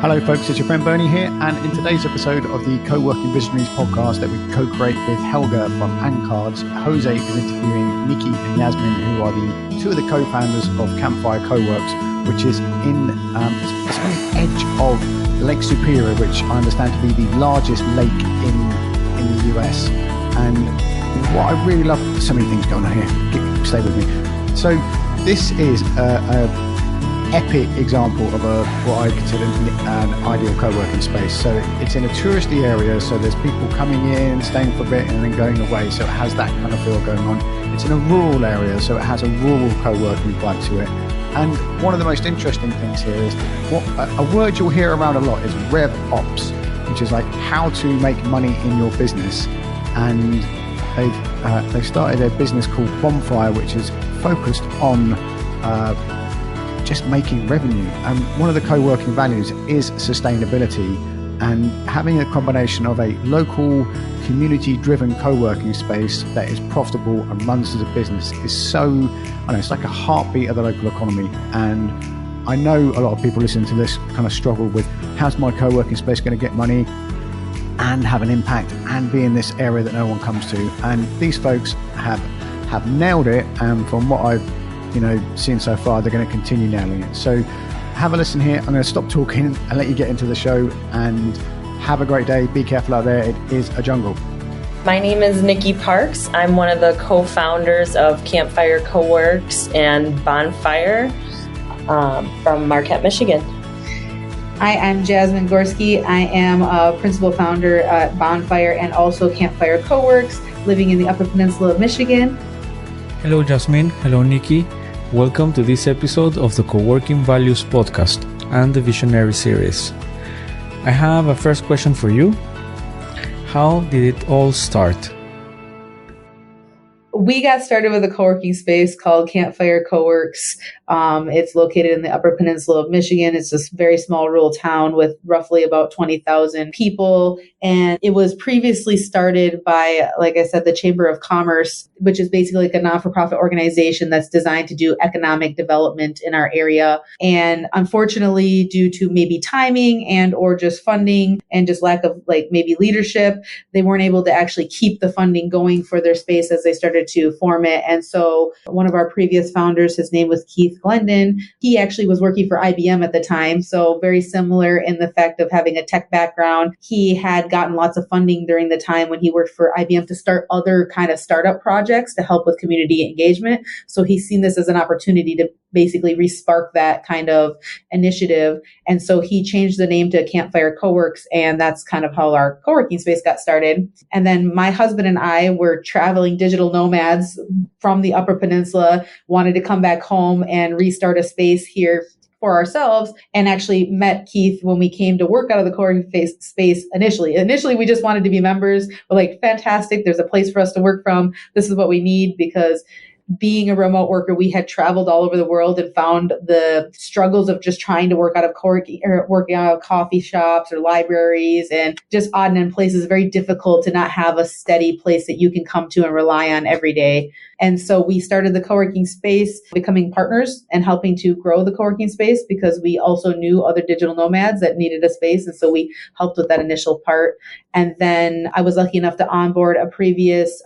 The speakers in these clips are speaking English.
Hello folks, it's your friend Bernie here, and in today's episode of the Co-working Visionaries podcast that we co-create with Helga from andcards, Jose is interviewing Nikki and Jasmine, who are the two of the co-founders of Campfire Coworks, which is in it's on the edge of Lake Superior, which I understand to be the largest lake in the US. And what I really love, so many things going on here, stay with me. So this is a epic example of what I consider an ideal co-working space. So it's in a touristy area, so there's people coming in, staying for a bit and then going away, so it has that kind of feel going on. It's in a rural area, so it has a rural co-working vibe to it. And one of the most interesting things here is a word you'll hear around a lot is rev ops, which is like how to make money in your business. And they've started a business called Bonfire, which is focused on just making revenue. And one of the co-working values is sustainability, and having a combination of a local community-driven co-working space that is profitable and runs as a business is so, it's like a heartbeat of the local economy. And I know a lot of people listening to this kind of struggle with, how's my co-working space going to get money and have an impact and be in this area that no one comes to? And these folks have nailed it, and from what I've seen so far, they're going to continue nailing it. So have a listen here. I'm going to stop talking and let you get into the show, and have a great day. Be careful out there. It is a jungle. My name is Nikki Parks. I'm one of the co-founders of Campfire Coworks and Bonfire from Marquette, Michigan. Hi, I'm Jasmine Gorski. I am a principal founder at Bonfire and also Campfire Coworks, living in the Upper Peninsula of Michigan. Hello, Jasmine. Hello, Nikki. Welcome to this episode of the Co-working Values podcast and the Visionary series. I have a first question for you. How did it all start? We got started with a co-working space called Campfire Coworks. It's located in the Upper Peninsula of Michigan. It's a very small rural town with roughly about 20,000 people. And it was previously started by, like I said, the Chamber of Commerce, which is basically like a non-for-profit organization that's designed to do economic development in our area. And unfortunately, due to maybe timing and or just funding and just lack of maybe leadership, they weren't able to actually keep the funding going for their space as they started to form it. And so one of our previous founders, his name was Keith Glendon. He actually was working for IBM at the time. So very similar in the fact of having a tech background. He had gotten lots of funding during the time when he worked for IBM to start other kind of startup projects to help with community engagement. So he's seen this as an opportunity to basically re-spark that kind of initiative. And so he changed the name to Campfire Coworks, and that's kind of how our co-working space got started. And then my husband and I were traveling digital nomads from the Upper Peninsula, wanted to come back home and restart a space here for ourselves, and actually met Keith when we came to work out of the co-working space initially. Initially, we just wanted to be members. We're like, fantastic, there's a place for us to work from. This is what we need, because being a remote worker, we had traveled all over the world and found the struggles of just trying to work out of co-working or working out of coffee shops or libraries and just odd and end places. Very difficult to not have a steady place that you can come to and rely on every day. And so we started the co-working space, becoming partners and helping to grow the co-working space, because we also knew other digital nomads that needed a space. And so we helped with that initial part. And then I was lucky enough to onboard a previous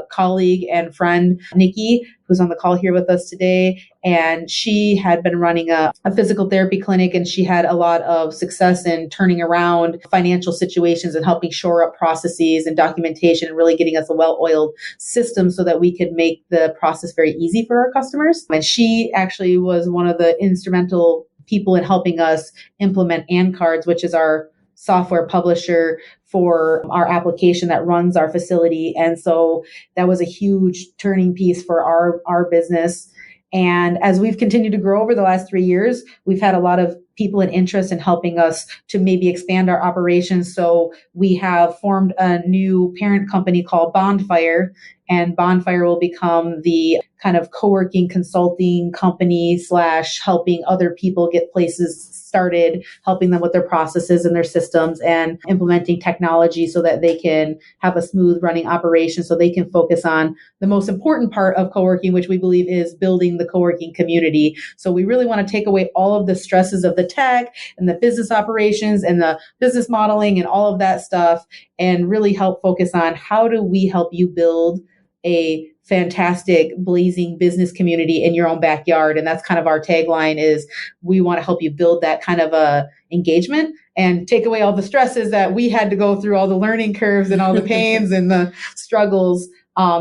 colleague and friend, Nikki, who's on the call here with us today. And she had been running a physical therapy clinic, and she had a lot of success in turning around financial situations and helping shore up processes and documentation and really getting us a well-oiled system so that we could make the process very easy for our customers. And she actually was one of the instrumental people in helping us implement andcards, which is our software publisher for our application that runs our facility. And so that was a huge turning piece for our business. And as we've continued to grow over the last 3 years, we've had a lot of people in interest in helping us to maybe expand our operations. So we have formed a new parent company called Bonfire, and Bonfire will become the kind of co-working consulting company / helping other people get places started, helping them with their processes and their systems and implementing technology so that they can have a smooth running operation, so they can focus on the most important part of co-working, which we believe is building the co-working community. So we really want to take away all of the stresses of the tech and the business operations and the business modeling and all of that stuff, and really help focus on how do we help you build a fantastic blazing business community in your own backyard. And that's kind of our tagline, is we want to help you build that kind of a engagement and take away all the stresses that we had to go through, all the learning curves and all the pains and the struggles,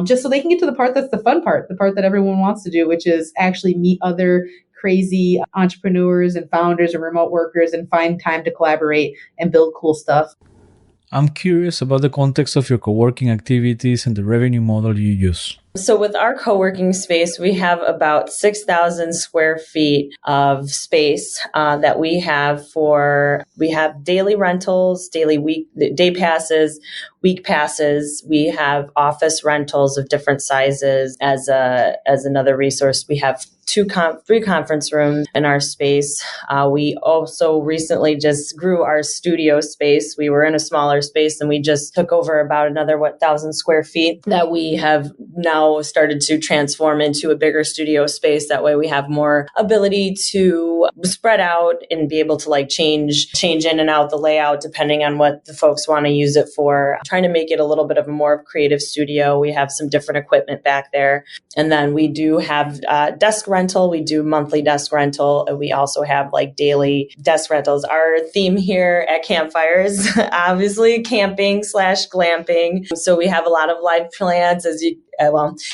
just so they can get to the part that's the fun part, the part that everyone wants to do, which is actually meet other crazy entrepreneurs and founders and remote workers and find time to collaborate and build cool stuff. I'm curious about the context of your co-working activities and the revenue model you use. So with our co-working space, we have about 6,000 square feet of space that we have daily rentals, day passes, week passes. We have office rentals of different sizes. As another resource, we have 3 conference rooms in our space. We also recently just grew our studio space. We were in a smaller space and we just took over about another 1,000 square feet that we have now started to transform into a bigger studio space. That way we have more ability to spread out and be able to change in and out the layout depending on what the folks want to use it for. Trying to make it a little bit of a more creative studio. We have some different equipment back there. And then we do have desk rental. We do monthly desk rental. And we also have daily desk rentals. Our theme here at Campfire is obviously camping / glamping. So we have a lot of live plants,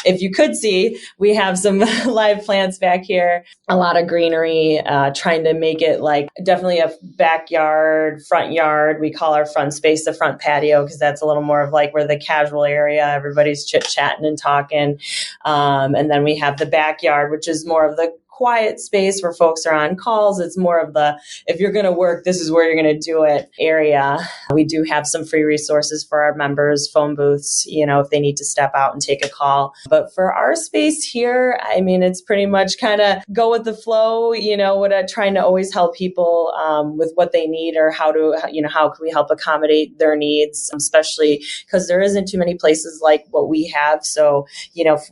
if you could see, we have some live plants back here, a lot of greenery, trying to make it definitely a backyard, front yard. We call our front space the front patio because that's a little more of where the casual area, everybody's chit-chatting and talking. And then we have the backyard, which is more of the quiet space where folks are on calls. It's more of the, if you're going to work, this is where you're going to do it area. We do have some free resources for our members, phone booths, if they need to step out and take a call. But for our space here, it's pretty much kind of go with the flow, trying to always help people with what they need or how can we help accommodate their needs, especially because there isn't too many places like what we have. So,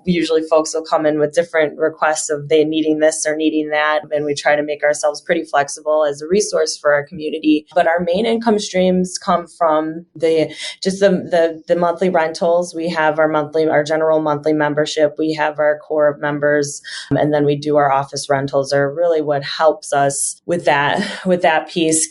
usually folks will come in with different requests of they needing this or needing that. And we try to make ourselves pretty flexible as a resource for our community. But our main income streams come from the monthly rentals. We have our general monthly membership. We have our core of members. And then we do our office rentals are really what helps us with that piece.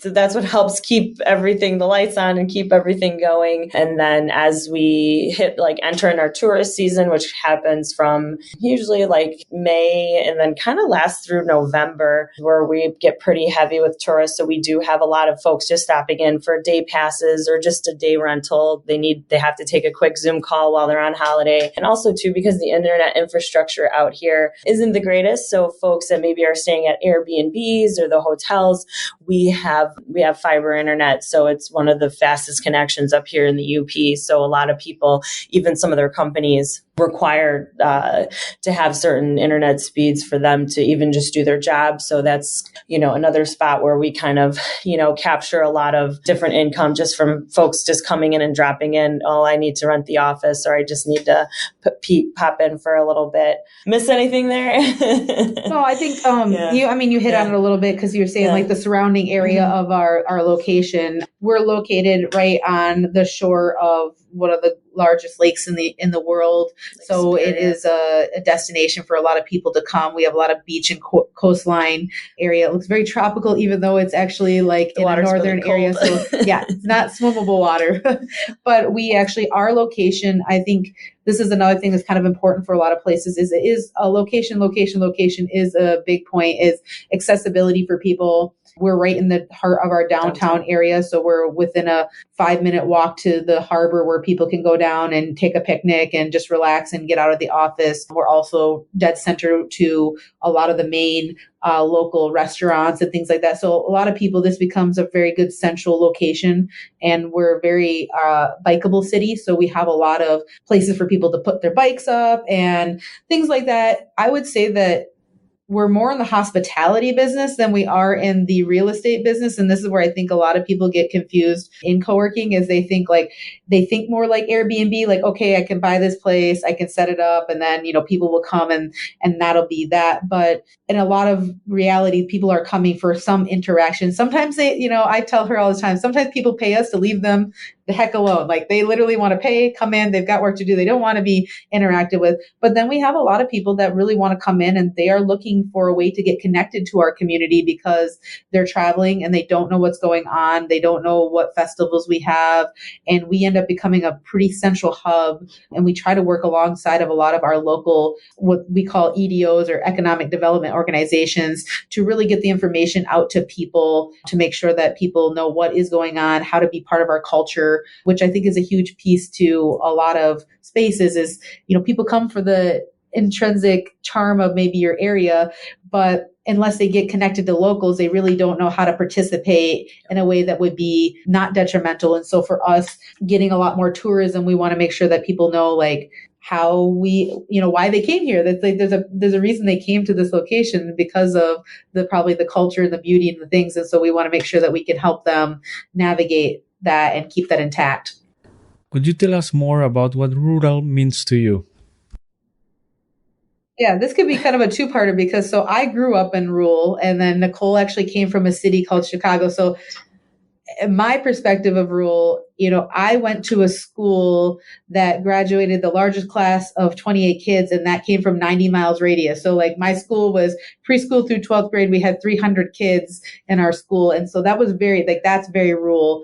That's what helps keep everything, the lights on and keep everything going. And then as we enter in our tourist season, which happens from usually May and then kind of lasts through November, where we get pretty heavy with tourists. So we do have a lot of folks just stopping in for day passes or just a day rental. They have to take a quick Zoom call while they're on holiday. And also too, because the internet infrastructure out here isn't the greatest. So folks that maybe are staying at Airbnbs or the hotels, we have fiber internet. So it's one of the fastest connections up here in the UP. So a lot of people, even some of their companies, require to have certain internet speeds for them to even just do their job. So that's, another spot where we kind of, capture a lot of different income just from folks just coming in and dropping in. Oh, I need to rent the office, or I just need to pop in for a little bit. Miss anything there? No, I think you hit on it a little bit because you were saying the surrounding area of our location. We're located right on the shore of one of the largest lakes in the world. So it is a destination for a lot of people to come. We have a lot of beach and coastline area. It looks very tropical, even though it's actually in a northern area. So it's not swimmable water. But our location, I think this is another thing that's kind of important for a lot of places, is it is a location is a big point, is accessibility for people. We're right in the heart of our downtown area. So we're within a 5-minute walk to the harbor where people can go down and take a picnic and just relax and get out of the office. We're also dead center to a lot of the main local restaurants and things like that. So a lot of people, this becomes a very good central location, and we're a very bikeable city. So we have a lot of places for people to put their bikes up and things like that. I would say that we're more in the hospitality business than we are in the real estate business. And this is where I think a lot of people get confused in co-working, is they think more like Airbnb, like, okay, I can buy this place, I can set it up, and then, people will come and that'll be that. But in a lot of reality, people are coming for some interaction. Sometimes I tell her all the time, sometimes people pay us to leave them the heck alone. Like, they literally want to pay, come in, they've got work to do, they don't want to be interacted with. But then we have a lot of people that really want to come in, and they are looking for a way to get connected to our community because they're traveling and they don't know what's going on. They don't know what festivals we have. And we end up becoming a pretty central hub. And we try to work alongside of a lot of our local, what we call EDOs or economic development organizations, to really get the information out to people, to make sure that people know what is going on, how to be part of our culture, which I think is a huge piece to a lot of spaces is, people come for the intrinsic charm of maybe your area, but unless they get connected to locals, they really don't know how to participate in a way that would be not detrimental. And so for us, getting a lot more tourism, we want to make sure that people know, like, how why they came here. That there's a reason they came to this location, because of probably the culture and the beauty and the things. And so we want to make sure that we can help them navigate that and keep that intact. Could you tell us more about what rural means to you? Yeah, this could be kind of a two-parter, because so I grew up in rural, and then Nicole actually came from a city called Chicago. So in my perspective of rural, I went to a school that graduated the largest class of 28 kids, and that came from 90 miles radius. So like, my school was preschool through 12th grade. We had 300 kids in our school. And so that was that's very rural.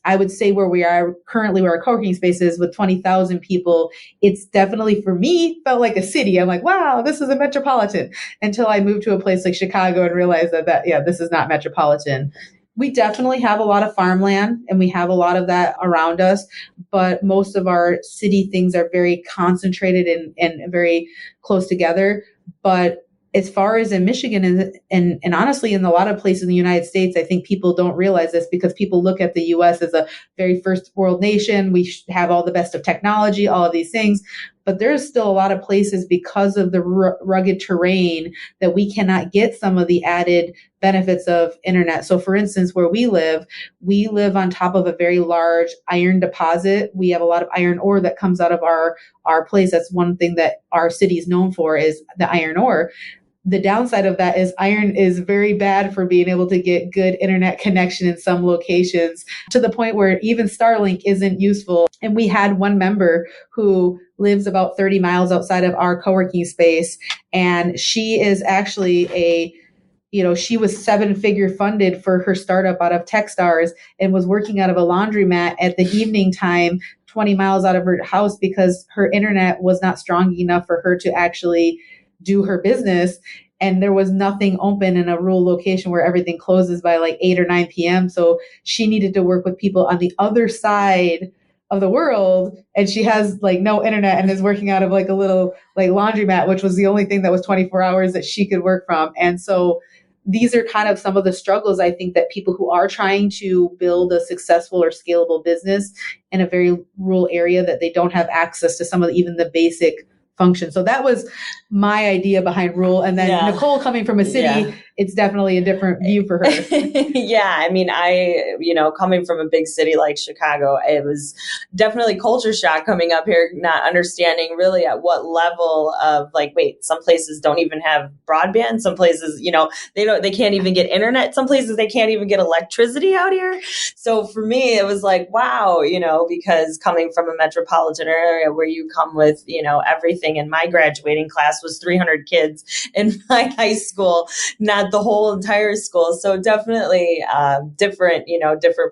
I would say where we are currently, where our co-working space is with 20,000 people, it's definitely, for me, felt like a city. I'm like, wow, this is a metropolitan, until I moved to a place like Chicago and realized that this is not metropolitan. We definitely have a lot of farmland, and we have a lot of that around us, but most of our city things are very concentrated and very close together. But as far as in Michigan and honestly in a lot of places in the United States, I think people don't realize this, because people look at the U.S. as a very first world nation. We have all the best of technology, all of these things, but there's still a lot of places, because of the rugged terrain, that we cannot get some of the added benefits of internet. So for instance, where we live on top of a very large iron deposit. We have a lot of iron ore that comes out of our place. That's one thing that our city is known for, is the iron ore. The downside of that is iron is very bad for being able to get good internet connection in some locations, to the point where even Starlink isn't useful. And we had one member who lives about 30 miles outside of our co-working space, and she is actually she was 7-figure funded for her startup out of Techstars, and was working out of a laundromat at the evening time, 20 miles out of her house, because her internet was not strong enough for her to actually do her business. And there was nothing open in a rural location where everything closes by like 8 or 9 p.m. So she needed to work with people on the other side of the world. And she has like no internet, and is working out of like a little like laundromat, which was the only thing that was 24 hours that she could work from. And so these are kind of some of the struggles, I think, that people who are trying to build a successful or scalable business in a very rural area, that they don't have access to some of even the basic function. So that was my idea behind rural. And then Nicole coming from a city, it's definitely a different view for her. Yeah. I mean, coming from a big city like Chicago, it was definitely culture shock coming up here, not understanding really at what level of some places don't even have broadband. Some places, they can't even get internet. Some places they can't even get electricity out here. So for me, it was like, wow, because coming from a metropolitan area where you come with, everything, and my graduating class was 300 kids in my high school, not the whole entire school. So definitely different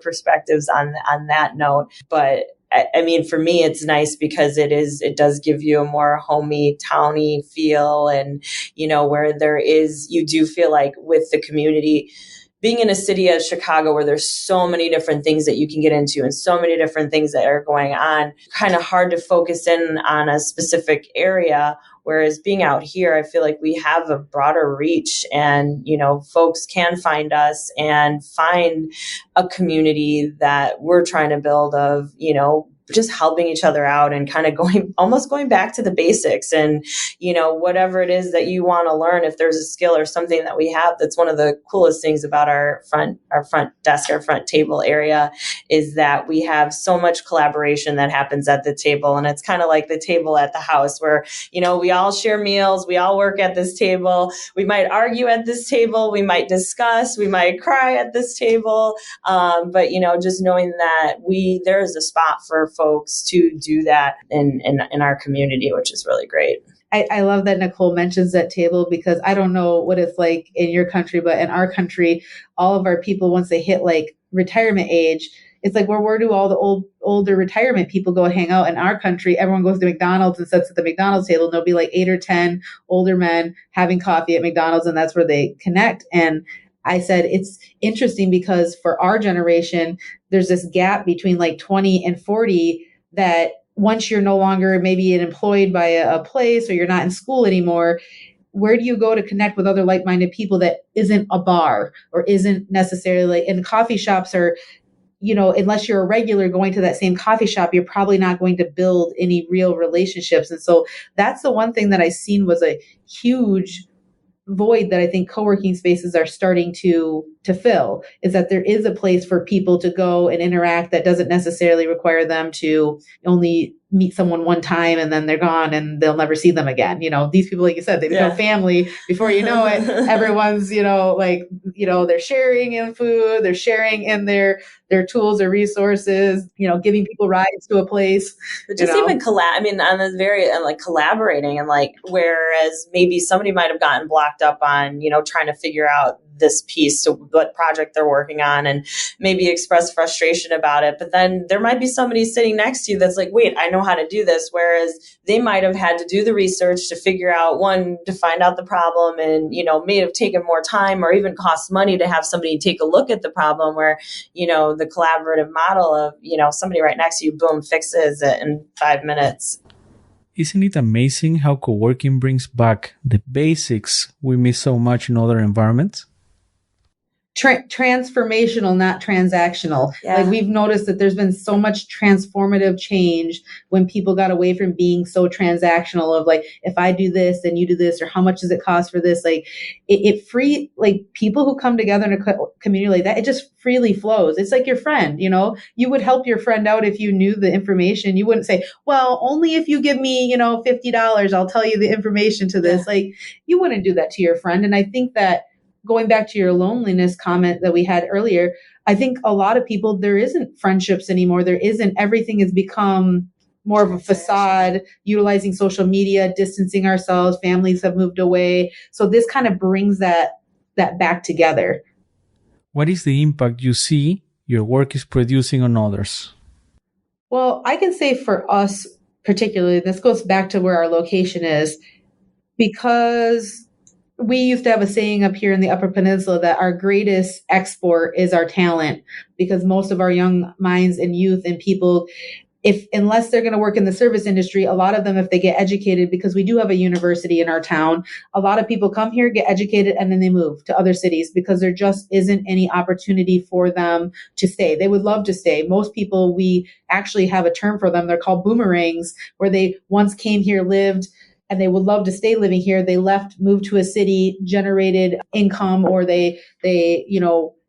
perspectives on that note. But I mean, for me, it's nice because it does give you a more homey, towny feel, and, where you do feel like with the community, being in a city as Chicago, where there's so many different things that you can get into and so many different things that are going on, kind of hard to focus in on a specific area. Whereas being out here, I feel like we have a broader reach, and, folks can find us and find a community that we're trying to build of, just helping each other out and kind of going back to the basics. And, whatever it is that you want to learn, if there's a skill or something that we have, that's one of the coolest things about our front desk, our front table area, is that we have so much collaboration that happens at the table. And it's kind of like the table at the house where, we all share meals, we all work at this table. We might argue at this table, we might discuss, we might cry at this table. But, just knowing that there is a spot for folks to do that in our community, which is really great. I love that Nicole mentions that table, because I don't know what it's like in your country, but in our country, all of our people, once they hit like retirement age, it's like, where do all the older retirement people go hang out? In our country, everyone goes to McDonald's and sits at the McDonald's table, and there'll be like 8 or 10 older men having coffee at McDonald's, and that's where they connect. And I said, it's interesting because for our generation, there's this gap between like 20 and 40 that once you're no longer maybe employed by a place, or you're not in school anymore, where do you go to connect with other like-minded people that isn't a bar or isn't necessarily in coffee shops? Or, unless you're a regular going to that same coffee shop, you're probably not going to build any real relationships. And so that's the one thing that I seen was a huge void that I think co-working spaces are starting to fill, is that there is a place for people to go and interact that doesn't necessarily require them to only meet someone one time and then they're gone and they'll never see them again. These people, like you said, they become family before you know it. Everyone's, they're sharing in food, they're sharing in their tools or resources, giving people rides to a place. But just even on the very, and like collaborating, and like, whereas maybe somebody might have gotten blocked up on, trying to figure out this piece to what project they're working on and maybe express frustration about it. But then there might be somebody sitting next to you that's like, wait, I know how to do this. Whereas they might have had to do the research to figure out, to find out the problem, and, may have taken more time or even cost money to have somebody take a look at the problem, where, the collaborative model of, somebody right next to you, boom, fixes it in 5 minutes. Isn't it amazing how coworking brings back the basics we miss so much in other environments? Transformational, not transactional. Yeah. Like, we've noticed that there's been so much transformative change when people got away from being so transactional of like, if I do this, then you do this, or how much does it cost for this? Like, it free, like, people who come together in a community like that, it just freely flows. It's like your friend, you would help your friend out if you knew the information. You wouldn't say, well, only if you give me, $50, I'll tell you the information to this. Yeah. Like, you wouldn't do that to your friend. And I think that, going back to your loneliness comment that we had earlier, I think a lot of people, there isn't friendships anymore. Everything has become more of a facade, utilizing social media, distancing ourselves. Families have moved away. So this kind of brings that back together. What is the impact you see your work is producing on others? Well, I can say for us particularly, this goes back to where our location is, because we used to have a saying up here in the Upper Peninsula that our greatest export is our talent, because most of our young minds and youth and people, unless they're going to work in the service industry, a lot of them, if they get educated, because we do have a university in our town, a lot of people come here, get educated, and then they move to other cities because there just isn't any opportunity for them to stay. They would love to stay. Most people, we actually have a term for them. They're called boomerangs, where they once came here, lived, and they would love to stay living here. They left, moved to a city, generated income, or they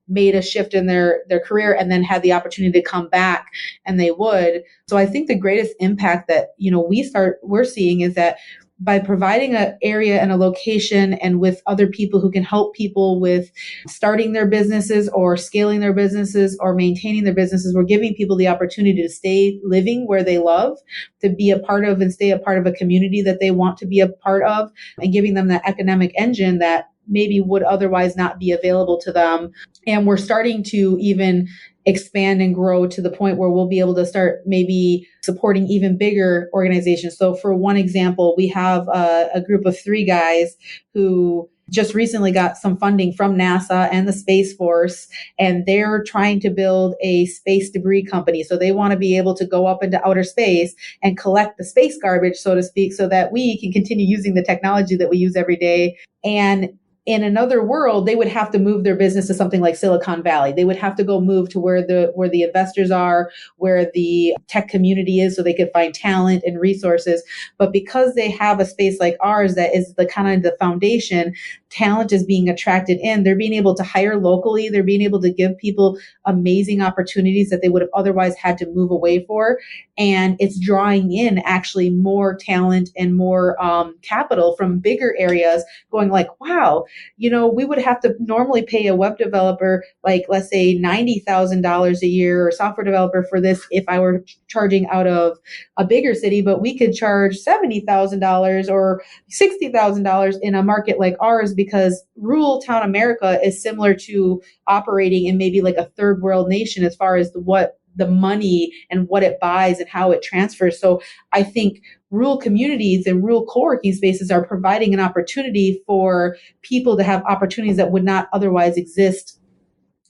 made a shift in their career and then had the opportunity to come back, and they would. So I think the greatest impact that, we're seeing is that by providing an area and a location and with other people who can help people with starting their businesses or scaling their businesses or maintaining their businesses, we're giving people the opportunity to stay living where they love, to be a part of and stay a part of a community that they want to be a part of, and giving them that economic engine that maybe would otherwise not be available to them. And we're starting to even expand and grow to the point where we'll be able to start maybe supporting even bigger organizations. So for one example, we have a group of 3 guys who just recently got some funding from NASA and the Space Force, and they're trying to build a space debris company. So they want to be able to go up into outer space and collect the space garbage, so to speak, so that we can continue using the technology that we use every day. And in another world, they would have to move their business to something like Silicon Valley. They would have to go move to where the investors are, where the tech community is, so they could find talent and resources. But because they have a space like ours that is the kind of the foundation, talent is being attracted in. They're being able to hire locally. They're being able to give people amazing opportunities that they would have otherwise had to move away for. And it's drawing in actually more talent and more capital from bigger areas, going like, wow, we would have to normally pay a web developer, like, let's say $90,000 a year, or software developer for this if I were charging out of a bigger city, but we could charge $70,000 or $60,000 in a market like ours, because rural town America is similar to operating in maybe like a third world nation as far as what the money and what it buys and how it transfers. So I think rural communities and rural co-working spaces are providing an opportunity for people to have opportunities that would not otherwise exist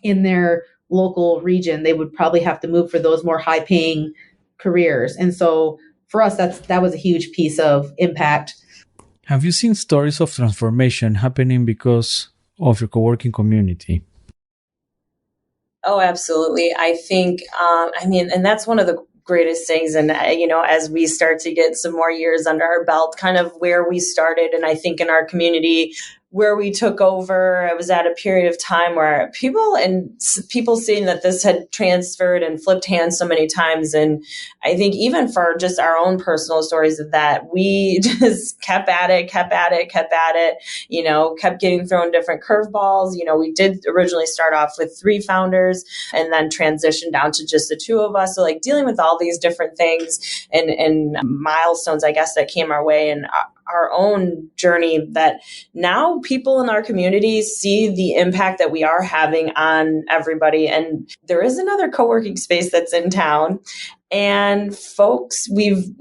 in their local region. They would probably have to move for those more high paying careers. And so for us, that was a huge piece of impact. Have you seen stories of transformation happening because of your co-working community? Oh, absolutely. I think, and that's one of the greatest things. And, as we start to get some more years under our belt, kind of where we started. And I think in our community where we took over, I was at a period of time where people seeing that this had transferred and flipped hands so many times. And I think even for just our own personal stories of that, we just kept at it, kept getting thrown different curveballs. We did originally start off with 3 founders and then transition down to just the 2 of us. So like dealing with all these different things and milestones, I guess, that came our way, and our own journey, that now people in our community see the impact that we are having on everybody. And there is another co-working space that's in town. And folks, we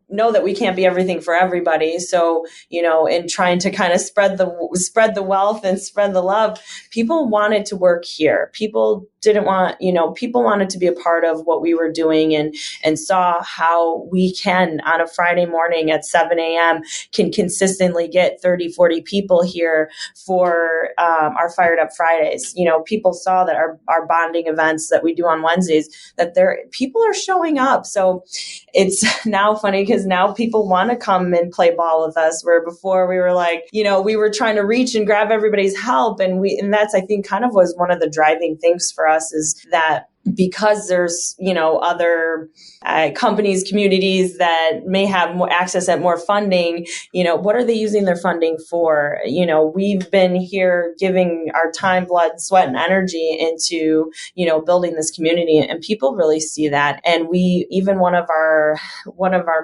know that we can't be everything for everybody. So, in trying to kind of spread the wealth and spread the love, people wanted to work here. People wanted to be a part of what we were doing and saw how we can, on a Friday morning at 7 a.m., can consistently get 30, 40 people here for our Fired Up Fridays. People saw that our bonding events that we do on Wednesdays, that people are showing up. So it's now funny because now people want to come and play ball with us, where before we were like, we were trying to reach and grab everybody's help. And that's, I think, kind of was one of the driving things for us, is that because there's, other companies, communities that may have more access at more funding, what are they using their funding for? We've been here giving our time, blood, sweat, and energy into, building this community, and people really see that. And even one of our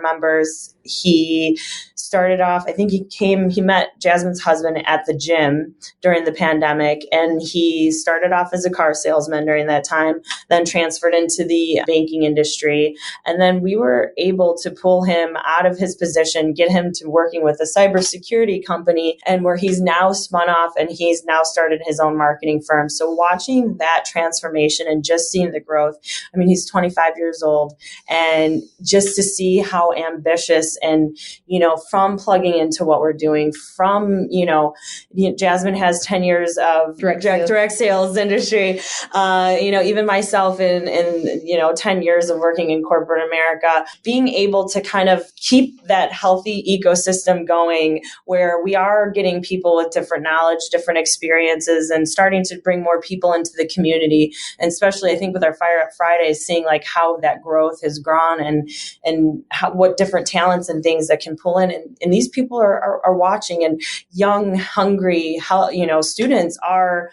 members, he started off, I think he met Jasmine's husband at the gym during the pandemic, and he started off as a car salesman during that time, then transferred into the banking industry. And then we were able to pull him out of his position, get him to working with a cybersecurity company, and where he's now spun off and he's now started his own marketing firm. So watching that transformation and just seeing the growth, he's 25 years old, and just to see how ambitious and, from plugging into what we're doing, from, Jasmine has 10 years of direct sales industry, even myself in 10 years of working in corporate America, being able to kind of keep that healthy ecosystem going, where we are getting people with different knowledge, different experiences, and starting to bring more people into the community. And especially, I think, with our Fire Up Fridays, seeing like how that growth has grown and what different talents and things that can pull in. And these people are watching, and young, hungry, students are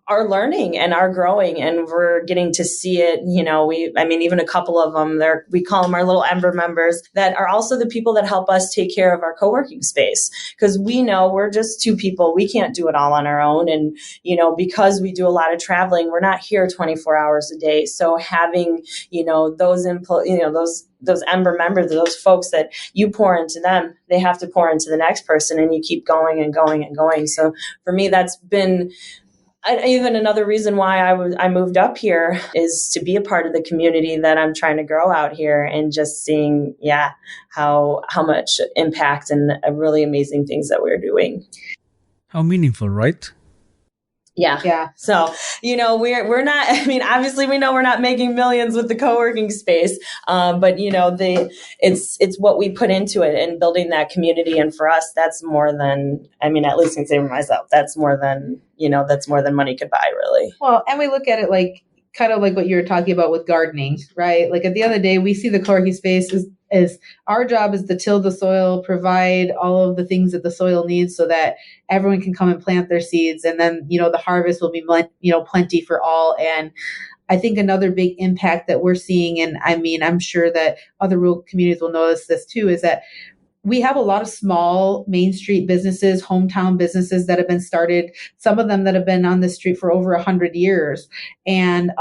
are learning and are growing, and we're getting to see it. Even a couple of them, we call them our little Ember members, that are also the people that help us take care of our co-working space, because we know we're just two people. We can't do it all on our own. And, because we do a lot of traveling, we're not here 24 hours a day. So having, those Ember members, those folks that you pour into them, they have to pour into the next person, and you keep going and going and going. So for me, that's been even another reason why I moved up here, is to be a part of the community that I'm trying to grow out here, and just seeing, how much impact and really amazing things that we're doing. How meaningful, right? Yeah. So, we're not, obviously we know we're not making millions with the co-working space. But it's what we put into it and building that community. And for us, that's more than, at least I can say for myself, that's more than money could buy, really. Well, and we look at it like, kind of like what you were talking about with gardening, right? Like at the end of the day, we see the co-working space is our job is to till the soil, provide all of the things that the soil needs so that everyone can come and plant their seeds. And then, the harvest will be, plenty for all. And I think another big impact that we're seeing, and I'm sure that other rural communities will notice this too, is that we have a lot of small Main Street businesses, hometown businesses that have been started, some of them that have been on the street for over 100 years. And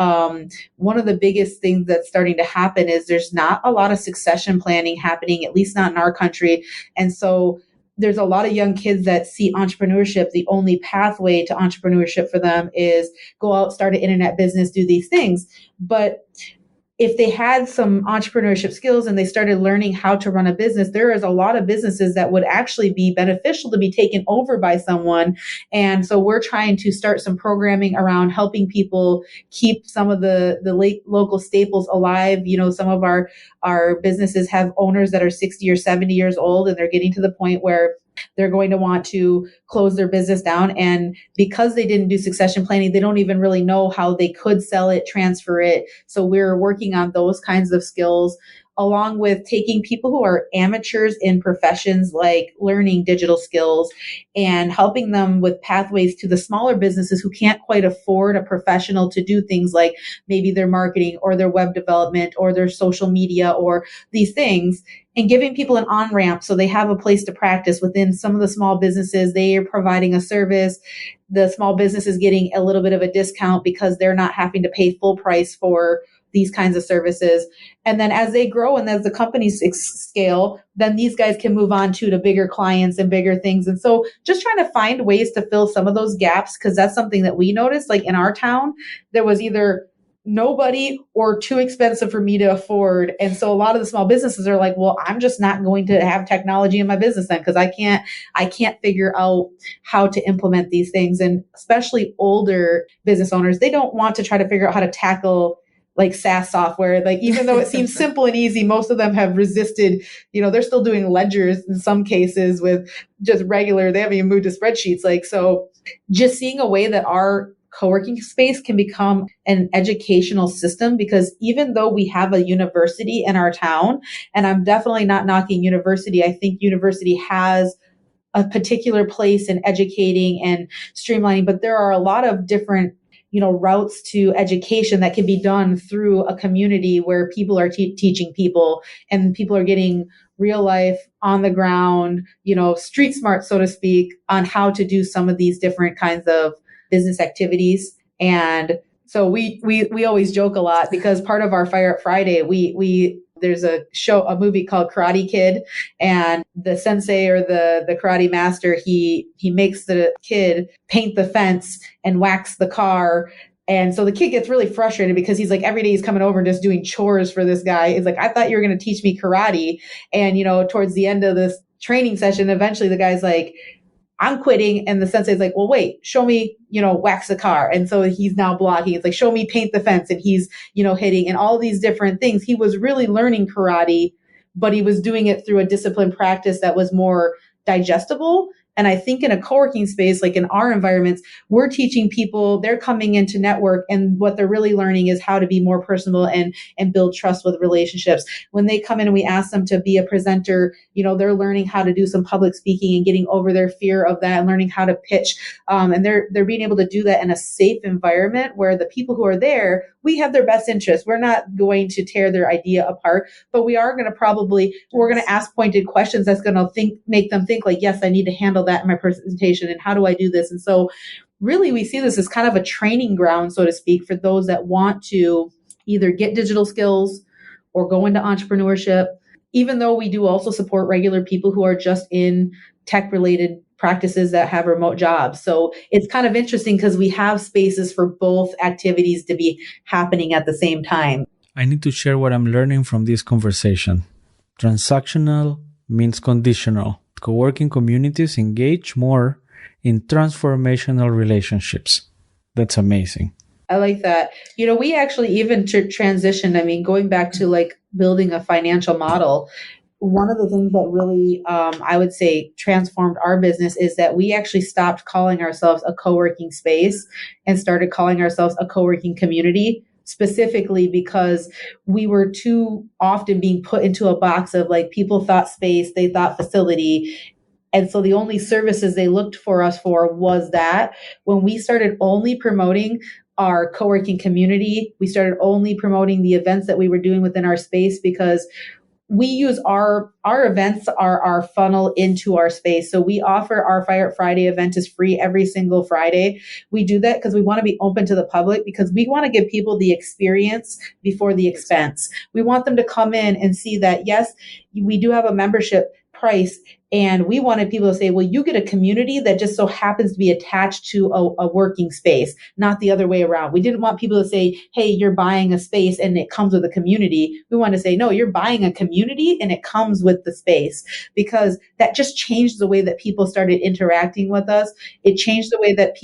one of the biggest things that's starting to happen is there's not a lot of succession planning happening, at least not in our country. And so there's a lot of young kids that see entrepreneurship, the only pathway to entrepreneurship for them is go out, start an internet business, do these things. But if they had some entrepreneurship skills and they started learning how to run a business, there is a lot of businesses that would actually be beneficial to be taken over by someone. And so we're trying to start some programming around helping people keep some of the local staples alive. Some of our businesses have owners that are 60 or 70 years old, and they're getting to the point where they're going to want to close their business down. And because they didn't do succession planning, they don't even really know how they could sell it, transfer it. So we're working on those kinds of skills, along with taking people who are amateurs in professions like learning digital skills and helping them with pathways to the smaller businesses who can't quite afford a professional to do things like maybe their marketing or their web development or their social media or these things, and giving people an on-ramp so they have a place to practice within some of the small businesses. They are providing a service. The small business is getting a little bit of a discount because they're not having to pay full price for these kinds of services. And then as they grow and as the companies scale, then these guys can move on to bigger clients and bigger things. And so just trying to find ways to fill some of those gaps, because that's something that we noticed. Like in our town, there was either nobody or too expensive for me to afford. And so a lot of the small businesses are like, well, I'm just not going to have technology in my business then, because I can't figure out how to implement these things. And especially older business owners, they don't want to try to figure out how to tackle like SaaS software. Like, even though it seems simple and easy, most of them have resisted, they're still doing ledgers in some cases with just regular, they haven't even moved to spreadsheets. Like, so just seeing a way that our co-working space can become an educational system, because even though we have a university in our town, and I'm definitely not knocking university, I think university has a particular place in educating and streamlining, but there are a lot of different routes to education that can be done through a community where people are teaching people, and people are getting real life on the ground, street smart, so to speak, on how to do some of these different kinds of business activities. And so we always joke a lot, because part of our Fire Up Friday, there's a movie called Karate Kid, and the sensei or the karate master, he makes the kid paint the fence and wax the car. And so the kid gets really frustrated because he's like, every day he's coming over and just doing chores for this guy. He's like, I thought you were going to teach me karate. And, towards the end of this training session, eventually the guy's like, I'm quitting. And the sensei's like, well, wait, show me, wax the car. And so he's now blocking. It's like, show me paint the fence. And he's, hitting, and all these different things. He was really learning karate, but he was doing it through a disciplined practice that was more digestible. And I think in a co-working space, like in our environments, we're teaching people, they're coming in to network, and what they're really learning is how to be more personable and build trust with relationships. When they come in and we ask them to be a presenter, they're learning how to do some public speaking and getting over their fear of that and learning how to pitch. And they're being able to do that in a safe environment where the people who are there, we have their best interest. We're not going to tear their idea apart, but we're going to ask pointed questions that's going to make them think like, yes, I need to handle that in my presentation. And how do I do this? And so really we see this as kind of a training ground, so to speak, for those that want to either get digital skills or go into entrepreneurship, even though we do also support regular people who are just in tech related practices that have remote jobs. So it's kind of interesting because we have spaces for both activities to be happening at the same time. I need to share what I'm learning from this conversation. Transactional means conditional. Co-working communities engage more in transformational relationships. That's amazing. I like that. We actually even transitioned, going back to like building a financial model. One of the things that really, I would say, transformed our business is that we actually stopped calling ourselves a co-working space and started calling ourselves a co-working community, specifically because we were too often being put into a box of like people thought space, they thought facility. And so the only services they looked for us for was that. When we started only promoting our co-working community, we started only promoting the events that we were doing within our space, because we use our events are our funnel into our space. So we offer our Fire Friday event is free every single Friday. We do that because we want to be open to the public, because we want to give people the experience before the expense. We want them to come in and see that, yes, we do have a membership price. And we wanted people to say, well, you get a community that just so happens to be attached to a working space, not the other way around. We didn't want people to say, hey, you're buying a space and it comes with a community. We want to say, no, you're buying a community and it comes with the space, because that just changed the way that people started interacting with us. It changed the way that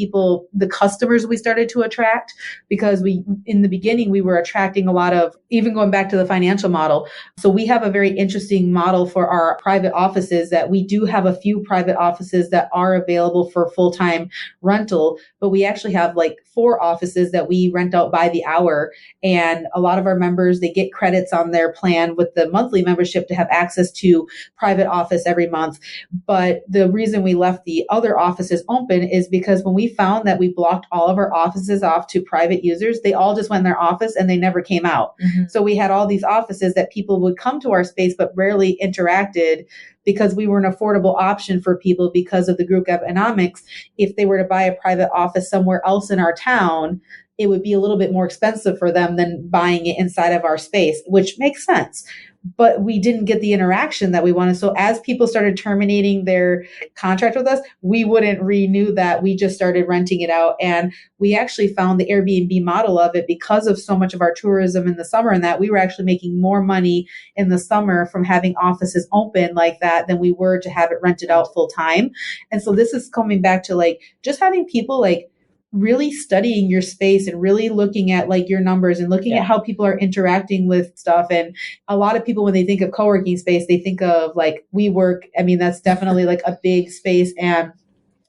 the customers we started to attract, because in the beginning, we were attracting a lot of, even going back to the financial model. So we have a very interesting model for our private offices that we do have a few private offices that are available for full-time rental, but we actually have like 4 offices that we rent out by the hour. And a lot of our members, they get credits on their plan with the monthly membership to have access to private office every month. But the reason we left the other offices open is because when we found that we blocked all of our offices off to private users, they all just went in their office and they never came out. Mm-hmm. So we had all these offices that people would come to our space but rarely interacted, because we were an affordable option for people because of the group economics. If they were to buy a private office somewhere else in our town, it would be a little bit more expensive for them than buying it inside of our space, which makes sense. But we didn't get the interaction that we wanted. So as people started terminating their contract with us, we wouldn't renew that. We just started renting it out. And we actually found the Airbnb model of it, because of so much of our tourism in the summer, and that we were actually making more money in the summer from having offices open like that than we were to have it rented out full time. And so this is coming back to like just having people like really studying your space and really looking at like your numbers and looking at how people are interacting with stuff. And a lot of people, when they think of co-working space, they think of like WeWork. I mean, that's definitely like a big space. And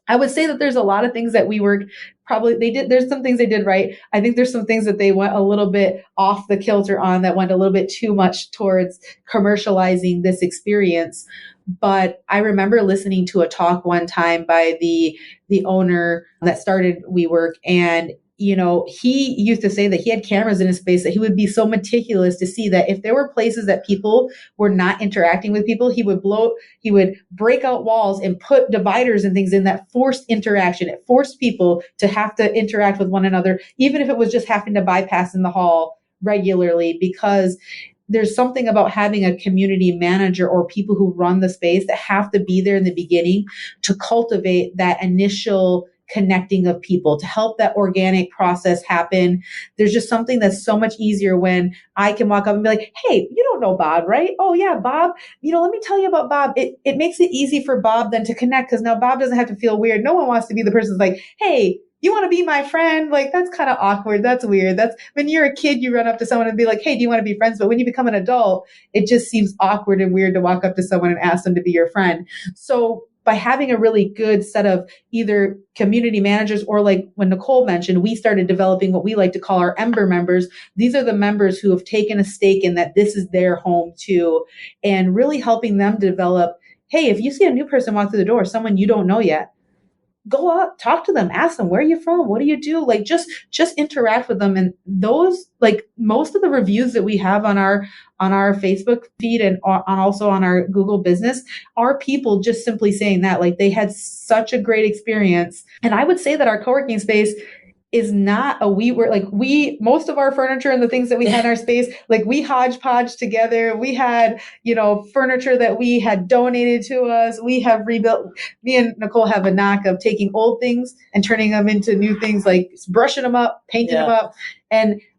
I would say that there's a lot of things that WeWork there's some things they did right. I think there's some things that they went a little bit off the kilter on, that went a little bit too much towards commercializing this experience. But I remember listening to a talk one time by the owner that started WeWork, and he used to say that he had cameras in his space, that he would be so meticulous to see that if there were places that people were not interacting with people, he would break out walls and put dividers and things in that forced interaction. It forced people to have to interact with one another, even if it was just having to bypass in the hall regularly, because there's something about having a community manager or people who run the space that have to be there in the beginning to cultivate that initial connecting of people, to help that organic process happen. There's just something that's so much easier when I can walk up and be like, hey, you don't know Bob, right? Oh yeah, Bob, let me tell you about Bob. It makes it easy for Bob then to connect, because now Bob doesn't have to feel weird. No one wants to be the person who's like, hey, you want to be my friend? Like, that's kind of awkward. That's weird. That's when you're a kid, you run up to someone and be like, hey, do you want to be friends? But when you become an adult, it just seems awkward and weird to walk up to someone and ask them to be your friend. So by having a really good set of either community managers or like when Nicole mentioned, we started developing what we like to call our Ember members. These are the members who have taken a stake in that this is their home too, and really helping them develop, hey, if you see a new person walk through the door, someone you don't know yet, go up, talk to them, ask them, where are you from? What do you do? Like just interact with them. And those, like most of the reviews that we have on our Facebook feed and also on our Google business are people just simply saying that, like they had such a great experience. And I would say that our co-working space is not most of our furniture and the things that we had in our space, like we hodgepodge together. We had, furniture that we had donated to us. We have rebuilt. Me and Nicole have a knack of taking old things and turning them into new things, like brushing them up, painting them up.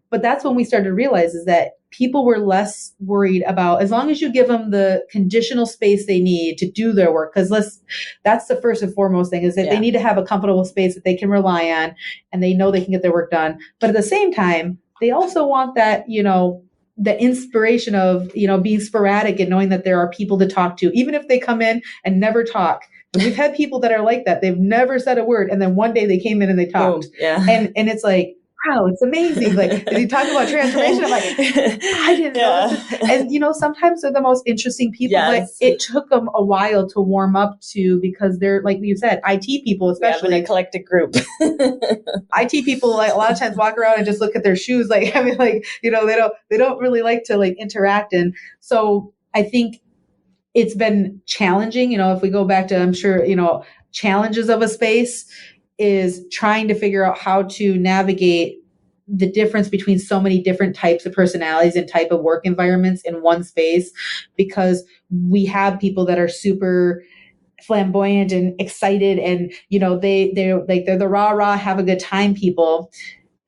But that's when we started to realize is that people were less worried about, as long as you give them the conditional space they need to do their work. Because that's the first and foremost thing, is that they need to have a comfortable space that they can rely on and they know they can get their work done. But at the same time, they also want that, the inspiration of, being sporadic and knowing that there are people to talk to, even if they come in and never talk. But we've had people that are like that. They've never said a word. And then one day they came in and they talked. And it's like, wow, it's amazing. Like, as you talk about transformation, I'm like, I didn't know this. And, sometimes they're the most interesting people, but it took them a while to warm up to, because they're, like you said, IT people, especially. We have an eclectic group. IT people, like, a lot of times walk around and just look at their shoes. Like, I mean, like, they don't really like to, like, interact. And so I think it's been challenging, if we go back to, I'm sure, challenges of a space, is trying to figure out how to navigate the difference between so many different types of personalities and type of work environments in one space, because we have people that are super flamboyant and excited and, they're the rah, have a good time people.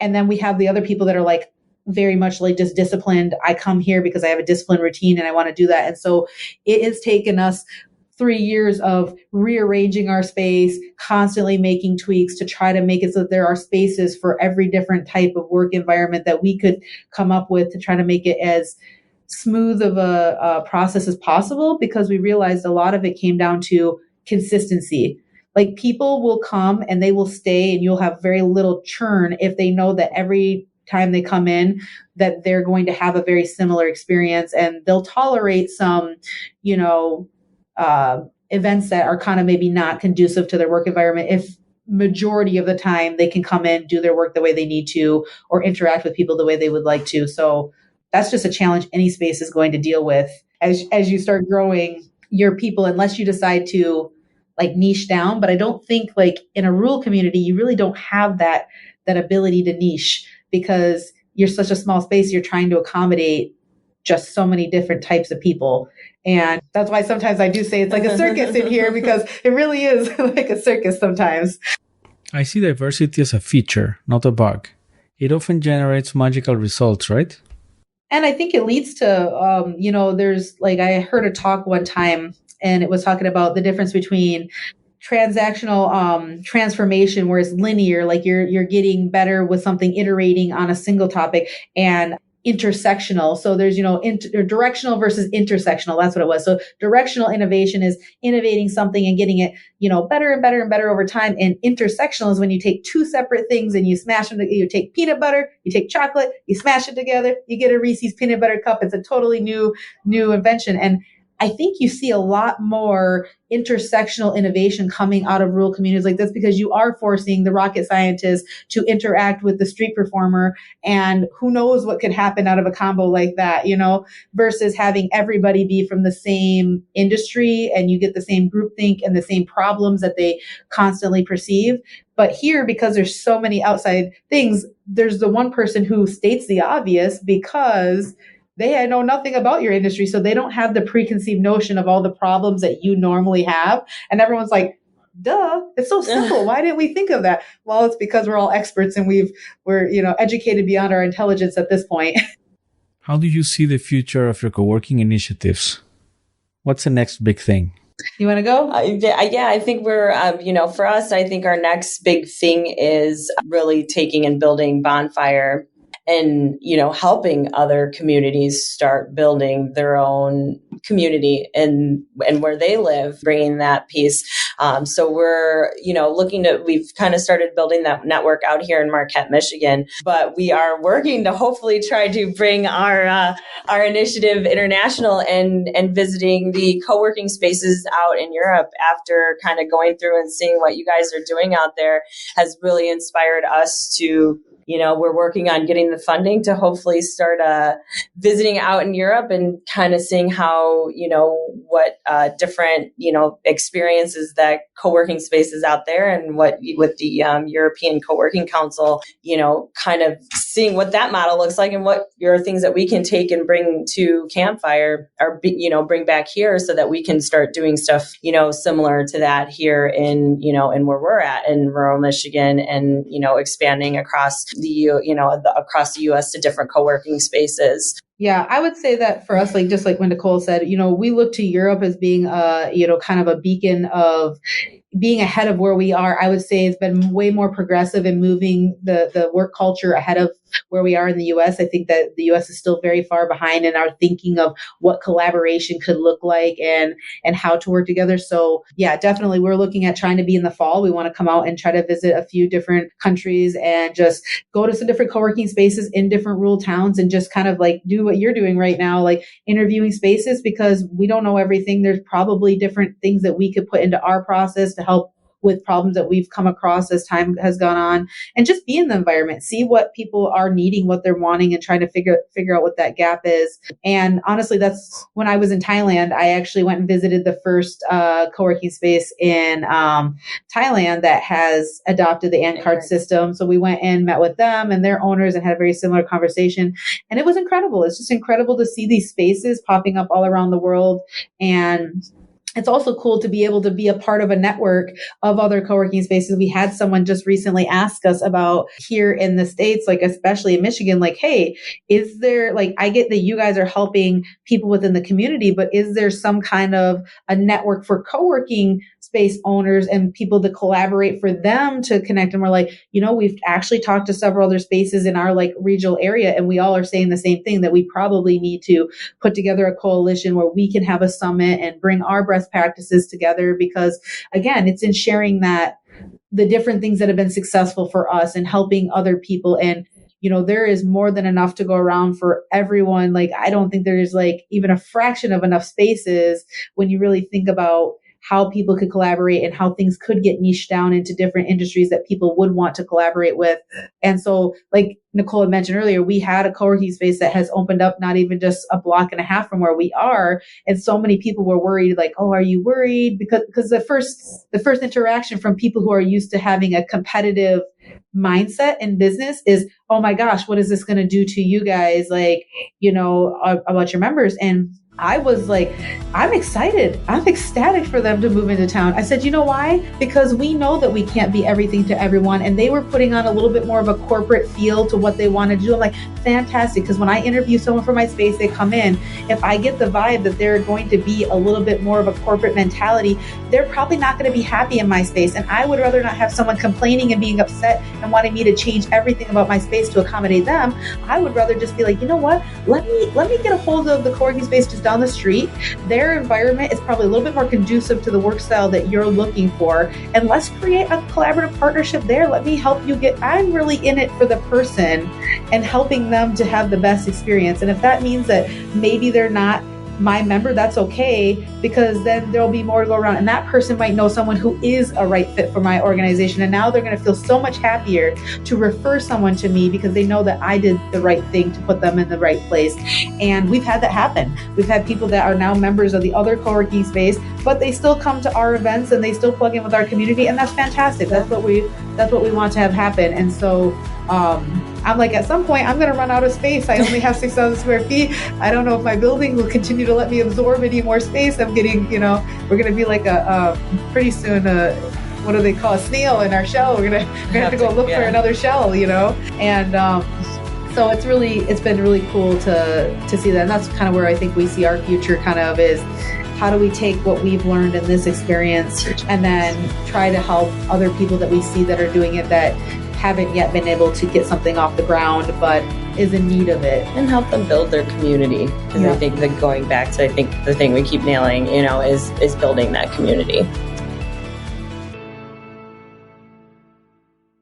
And then we have the other people that are like very much like just disciplined. I come here because I have a disciplined routine and I want to do that. And so it has taken us 3 years of rearranging our space, constantly making tweaks to try to make it so that there are spaces for every different type of work environment that we could come up with to try to make it as smooth of a process as possible, because we realized a lot of it came down to consistency. Like, people will come and they will stay and you'll have very little churn if they know that every time they come in that they're going to have a very similar experience, and they'll tolerate some, events that are kind of maybe not conducive to their work environment if majority of the time they can come in, do their work the way they need to, or interact with people the way they would like to. So that's just a challenge any space is going to deal with as you start growing your people, unless you decide to like niche down. But I don't think, like, in a rural community, you really don't have that ability to niche, because you're such a small space. You're trying to accommodate just so many different types of people. And that's why sometimes I do say it's like a circus in here, because it really is like a circus sometimes. I see diversity as a feature, not a bug. It often generates magical results, right? And I think it leads to, there's like, I heard a talk one time and it was talking about the difference between transactional transformation, where it's linear, like you're getting better with something, iterating on a single topic, and intersectional. So there's, directional versus intersectional. That's what it was. So directional innovation is innovating something and getting it, better and better and better over time. And intersectional is when you take two separate things and you smash them together. You take peanut butter, you take chocolate, you smash it together, you get a Reese's peanut butter cup. It's a totally new invention. And I think you see a lot more intersectional innovation coming out of rural communities like this, because you are forcing the rocket scientist to interact with the street performer, and who knows what could happen out of a combo like that, versus having everybody be from the same industry and you get the same groupthink and the same problems that they constantly perceive. But here, because there's so many outside things, there's the one person who states the obvious, because they know nothing about your industry. So they don't have the preconceived notion of all the problems that you normally have. And everyone's like, duh, it's so simple. Why didn't we think of that? Well, it's because we're all experts and we're educated beyond our intelligence at this point. How do you see the future of your co-working initiatives? What's the next big thing? You want to go? I think we're, for us, I think our next big thing is really taking and building Bonfire and, helping other communities start building their own community and where they live, bringing that piece. So we're, we've kind of started building that network out here in Marquette, Michigan, but we are working to hopefully try to bring our initiative international and visiting the co-working spaces out in Europe after kind of going through and seeing what you guys are doing out there has really inspired us to, we're working on getting the funding to hopefully start visiting out in Europe and kind of seeing how, what different, experiences that co-working spaces out there and what with the European Co-working Council, kind of seeing what that model looks like and what are things that we can take and bring to Campfire or, bring back here so that we can start doing stuff, similar to that here in where we're at in rural Michigan and, expanding across across the U.S. to different co-working spaces. Yeah, I would say that for us, just like when Nicole said, we look to Europe as being kind of a beacon of being ahead of where we are. I would say it's been way more progressive in moving the work culture ahead of where we are in the U.S. I think that the U.S. is still very far behind in our thinking of what collaboration could look like and how to work together. So yeah, definitely we're looking at trying to be in the fall. We want to come out and try to visit a few different countries and just go to some different co-working spaces in different rural towns and just kind of do what you're doing right now, interviewing spaces, because we don't know everything. There's probably different things that we could put into our process to help with problems that we've come across as time has gone on, and just be in the environment, see what people are needing, what they're wanting, and trying to figure out what that gap is. And honestly, that's when I was in Thailand. I actually went and visited the first co-working space in Thailand that has adopted the andcards system. So we went and met with them and their owners and had a very similar conversation. And it was incredible. It's just incredible to see these spaces popping up all around the world. And it's also cool to be able to be a part of a network of other co-working spaces. We had someone just recently ask us about here in the States, especially in Michigan, hey, is there, I get that you guys are helping people within the community, but is there some kind of a network for co-working space owners and people to collaborate for them to connect? And we're we've actually talked to several other spaces in our regional area, and we all are saying the same thing, that we probably need to put together a coalition where we can have a summit and bring our best practices together, because again, it's in sharing that the different things that have been successful for us and helping other people. And there is more than enough to go around for everyone. I don't think there's even a fraction of enough spaces when you really think about how people could collaborate and how things could get niched down into different industries that people would want to collaborate with. And so, Nicole had mentioned earlier, we had a co-working space that has opened up not even just a block and a half from where we are. And so many people were worried, oh, are you worried? Because the first interaction from people who are used to having a competitive mindset in business is, oh my gosh, what is this going to do to you guys? About your members. And I was I'm excited. I'm ecstatic for them to move into town. I said, you know why? Because we know that we can't be everything to everyone. And they were putting on a little bit more of a corporate feel to what they wanted to do. I'm fantastic. Because when I interview someone for my space, they come in. If I get the vibe that they're going to be a little bit more of a corporate mentality, they're probably not going to be happy in my space. And I would rather not have someone complaining and being upset and wanting me to change everything about my space to accommodate them. I would rather just be you know what? Let me get a hold of the co-working space just down the street. Their environment is probably a little bit more conducive to the work style that you're looking for. And let's create a collaborative partnership there. Let me help you I'm really in it for the person and helping them to have the best experience. And if that means that maybe they're not my member, that's okay, because then there'll be more to go around. And that person might know someone who is a right fit for my organization. And now they're going to feel so much happier to refer someone to me because they know that I did the right thing to put them in the right place. And we've had that happen. We've had people that are now members of the other co-working space, but they still come to our events and they still plug in with our community. And that's fantastic. That's what we want to have happen. And so, I'm at some point, I'm going to run out of space. I only have 6,000 square feet. I don't know if my building will continue to let me absorb any more space. I'm getting, we're going to be pretty soon, what do they call a snail in our shell? We're going to have to go look for another shell, And so it's been really cool to see that. And that's kind of where I think we see our future kind of is, how do we take what we've learned in this experience and then try to help other people that we see that are doing it, that haven't yet been able to get something off the ground, but is in need of it. And help them build their community. Because I think that going back to, I think the thing we keep nailing, is building that community.